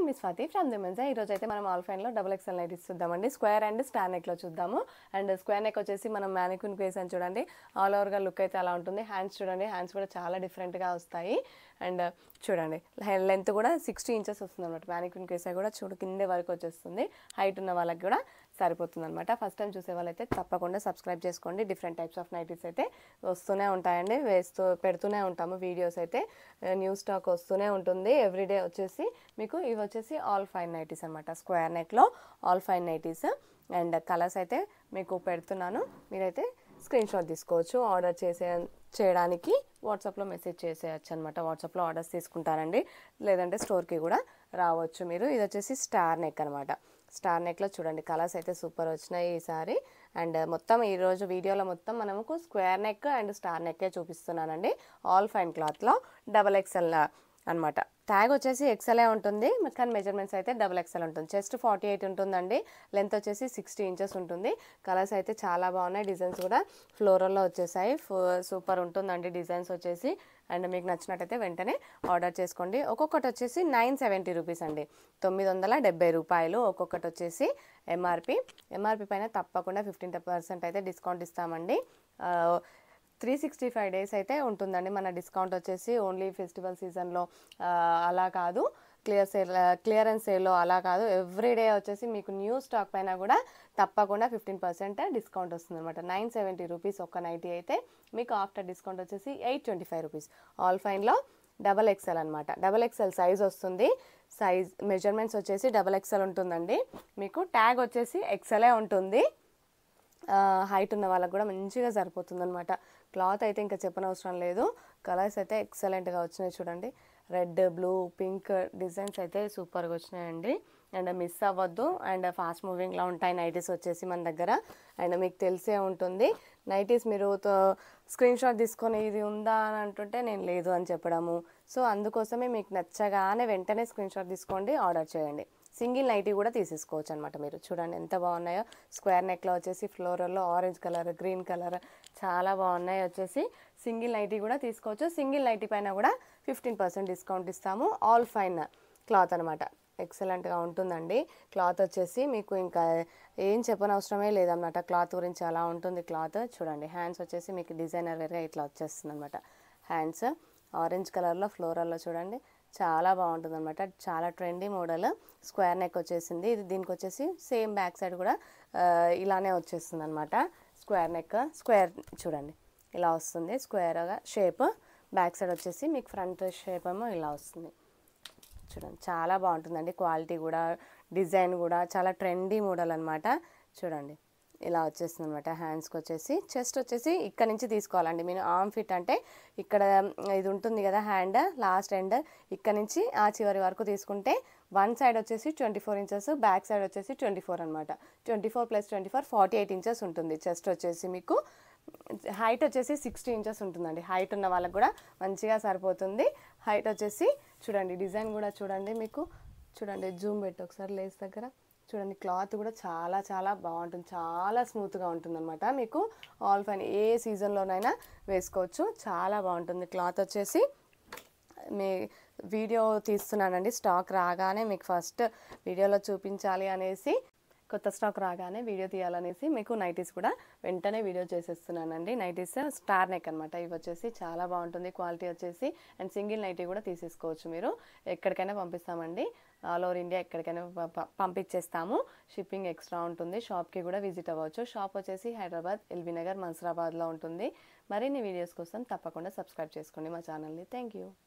మీ Swathi from దిమెన్సా. ఈరోజు అయితే మనం ఆల్ఫైన్లో డబుల్ ఎక్స్ఎల్ నైటీస్ చూద్దామండి. స్క్వేర్ అండ్ స్టార్ నెక్లో చూద్దాము. అండ్ స్క్వేర్ నెక్ వచ్చేసి మనం మ్యానిక్యూన్కి వేసాను చూడండి. ఆల్ ఓవర్గా లుక్ అయితే అలా ఉంటుంది. హ్యాండ్స్ చూడండి, హ్యాండ్స్ కూడా చాలా డిఫరెంట్గా వస్తాయి. అండ్ చూడండి లెంత్ కూడా 60 ఇంచెస్ వస్తుంది అనమాట. మ్యానిక్యూన్కి వేసా కూడా చూడు కింద వరకు వచ్చేస్తుంది. హైట్ ఉన్న వాళ్ళకి కూడా సరిపోతుంది అనమాట. ఫస్ట్ టైం చూసే వాళ్ళైతే తప్పకుండా సబ్స్క్రైబ్ చేసుకోండి. డిఫరెంట్ టైప్స్ ఆఫ్ నైటీస్ అయితే వస్తూనే ఉంటాయండి, పెడుతూనే ఉంటాము వీడియోస్ అయితే. న్యూ స్టాక్ వస్తూనే ఉంటుంది ఎవ్రీడే. వచ్చేసి మీకు ఇవి వచ్చేసి ఆల్ ఫైన్ నైటీస్ అనమాట. స్క్వేర్ నెక్లో all fine nighties. And colours అయితే మీకు పెడుతున్నాను, మీరైతే స్క్రీన్ షాట్ తీసుకోవచ్చు. ఆర్డర్ చేయడానికి వాట్సాప్లో మెసేజ్ చేసేయచ్చు అనమాట. వాట్సాప్లో ఆర్డర్స్ తీసుకుంటారండి, లేదంటే స్టోర్కి కూడా రావచ్చు మీరు. ఇది వచ్చేసి స్టార్ నెక్ అనమాట. స్టార్ నెక్లో చూడండి కలర్స్ అయితే సూపర్ వచ్చినాయి ఈసారి. అండ్ మొత్తం ఈరోజు వీడియోలో మొత్తం మనకు స్క్వేర్ నెక్ అండ్ స్టార్ నెక్కే చూపిస్తున్నానండి. ఆల్ ఫైన్ క్లాత్లో డబల్ ఎక్స్ఎల్ అనమాట. ట్యాగ్ వచ్చేసి ఎక్స్ఎల్ఏ ఉంటుంది, కానీ మెజర్మెంట్స్ అయితే డబుల్ ఎక్స్ఎల్ ఉంటుంది. చెస్ట్ 48 ఉంటుందండి, లెంత్ వచ్చేసి 60 ఇంచెస్ ఉంటుంది. కలర్స్ అయితే చాలా బాగున్నాయి, డిజైన్స్ కూడా ఫ్లోరల్లో వచ్చేసాయి. సూపర్ ఉంటుందండి డిజైన్స్ వచ్చేసి. అండ్ మీకు నచ్చినట్టయితే వెంటనే ఆర్డర్ చేసుకోండి. ఒక్కొక్కటి వచ్చేసి 970 రూపీస్ అండి, 970 రూపాయలు ఒక్కొక్కటి వచ్చేసి ఎంఆర్పి పైన తప్పకుండా 15% అయితే డిస్కౌంట్ ఇస్తామండి. 365 డేస్ అయితే ఉంటుందండి మన డిస్కౌంట్ వచ్చేసి. ఓన్లీ ఫెస్టివల్ సీజన్లో అలా కాదు, క్లియరెన్స్ సేల్లో అలా కాదు. ఎవ్రీడే వచ్చేసి మీకు న్యూ స్టాక్ పైన కూడా తప్పకుండా 15% డిస్కౌంట్ వస్తుంది అనమాట. 970 రూపీస్ ఒక్క నైటీ అయితే మీకు ఆఫ్టర్ డిస్కౌంట్ వచ్చేసి 825 రూపీస్. ఆల్ ఫైన్లో డబల్ ఎక్స్ఎల్ అనమాట. డబల్ ఎక్స్ఎల్ సైజ్ వస్తుంది. సైజ్ మెజర్మెంట్స్ వచ్చేసి డబల్ ఎక్స్ఎల్ ఉంటుందండి. మీకు ట్యాగ్ వచ్చేసి ఎక్స్ఎల్ఏ ఉంటుంది. హైట్ ఉన్న వాళ్ళకి కూడా మంచిగా సరిపోతుంది అనమాట. క్లాత్ అయితే ఇంకా చెప్పనవసరం లేదు. కలర్స్ అయితే ఎక్సలెంట్గా వచ్చినాయి చూడండి. రెడ్, బ్లూ, పింక్ డిజైన్స్ అయితే సూపర్గా వచ్చినాయండి. అండ్ మిస్ అవ్వద్దు. అండ్ ఫాస్ట్ మూవింగ్లో ఉంటాయి నైటీస్ వచ్చేసి మన దగ్గర. అండ్ మీకు తెలిసే ఉంటుంది నైటీస్ మీరు స్క్రీన్ షాట్ తీసుకొని ఇది ఉందా అని అంటుంటే నేను లేదు అని చెప్పడము. సో అందుకోసమే మీకు నచ్చగానే వెంటనే స్క్రీన్ షాట్ తీసుకోండి, ఆర్డర్ చేయండి. సింగిల్ నైటీ కూడా తీసేసుకోవచ్చు అనమాట. మీరు చూడండి ఎంత బాగున్నాయో. స్క్వేర్ నెక్లో వచ్చేసి ఫ్లోరల్లో ఆరెంజ్ కలర్, గ్రీన్ కలర్ చాలా బాగున్నాయి వచ్చేసి. సింగిల్ నైటీ కూడా తీసుకోవచ్చు. సింగిల్ నైటీ పైన కూడా 15% డిస్కౌంట్ ఇస్తాము. ఆల్ ఫైన్ క్లాత్ అనమాట. ఎక్సలెంట్గా ఉంటుందండి క్లాత్ వచ్చేసి. మీకు ఇంకా ఏం చెప్పనవసరమే లేదన్నమాట క్లాత్ గురించి, అలా ఉంటుంది క్లాత్. చూడండి హ్యాండ్స్ వచ్చేసి మీకు డిజైనర్ వేర్గా ఇట్లా వచ్చేస్తుంది అనమాట. హ్యాండ్స్ ఆరెంజ్ కలర్లో ఫ్లోరల్లో చూడండి చాలా బాగుంటుంది అనమాట. చాలా ట్రెండీ మోడల్. స్క్వేర్ నెక్ వచ్చేసింది. ఇది దీనికి వచ్చేసి సేమ్ బ్యాక్ సైడ్ కూడా ఇలానే వచ్చేస్తుంది అనమాట. స్క్వేర్ నెక్, స్క్వేర్ చూడండి ఇలా వస్తుంది స్క్వేర్గా షేప్. బ్యాక్ సైడ్ వచ్చేసి మీకు ఫ్రంట్ షేప్ ఏమో ఇలా వస్తుంది చూడండి. చాలా బాగుంటుందండి క్వాలిటీ కూడా, డిజైన్ కూడా చాలా ట్రెండీ మోడల్ అనమాట. చూడండి ఇలా వచ్చేస్తుంది అనమాట. హ్యాండ్స్కి వచ్చేసి చెస్ట్ వచ్చేసి ఇక్కడ నుంచి తీసుకోవాలండి. మీరు ఆర్మ్ ఫిట్ అంటే ఇక్కడ ఇది ఉంటుంది కదా హ్యాండ్ లాస్ట్ ఎండ్, ఇక్కడ నుంచి ఆ చివరి వరకు తీసుకుంటే వన్ సైడ్ వచ్చేసి 24 ఇంచెస్, బ్యాక్ సైడ్ వచ్చేసి 24 అనమాట. 24 + 24 48 ఇంచెస్ ఉంటుంది. చెస్ట్ వచ్చేసి మీకు హైట్ వచ్చేసి 60 ఇంచెస్ ఉంటుందండి. హైట్ ఉన్న వాళ్ళకి కూడా మంచిగా సరిపోతుంది. హైట్ వచ్చేసి చూడండి డిజైన్ కూడా చూడండి. మీకు చూడండి జూమ్ పెట్టి ఒకసారి లేస్ దగ్గర చూడండి. క్లాత్ కూడా చాలా చాలా బాగుంటుంది, చాలా స్మూత్గా ఉంటుంది అనమాట. మీకు ఆల్ ఫైన్ ఏ సీజన్లోనైనా వేసుకోవచ్చు. చాలా బాగుంటుంది క్లాత్ వచ్చేసి. మీ వీడియో తీస్తున్నానండి, స్టాక్ రాగానే మీకు ఫస్ట్ వీడియోలో చూపించాలి అనేసి, కొత్త స్టాక్ రాగానే వీడియో తీయాలనేసి మీకు నైటీస్ కూడా వెంటనే వీడియో చేసేస్తున్నానండి. నైటీస్ స్టార్ నెక్ అనమాట. ఇవి వచ్చేసి చాలా బాగుంటుంది క్వాలిటీ వచ్చేసి. అండ్ సింగిల్ నైటీ కూడా తీసేసుకోవచ్చు మీరు. ఎక్కడికైనా పంపిస్తామండి, ఆల్ ఓవర్ ఇండియా ఎక్కడికైనా పంపించేస్తాము. షిప్పింగ్ ఎక్స్ట్రా ఉంటుంది. షాప్కి కూడా విజిట్ అవ్వచ్చు. షాప్ వచ్చేసి హైదరాబాద్, ఎల్బీ నగర్, మన్సరాబాద్లో ఉంటుంది. మరిన్ని వీడియోస్ కోసం తప్పకుండా సబ్స్క్రైబ్ చేసుకోండి మా ఛానల్ని. Thank you.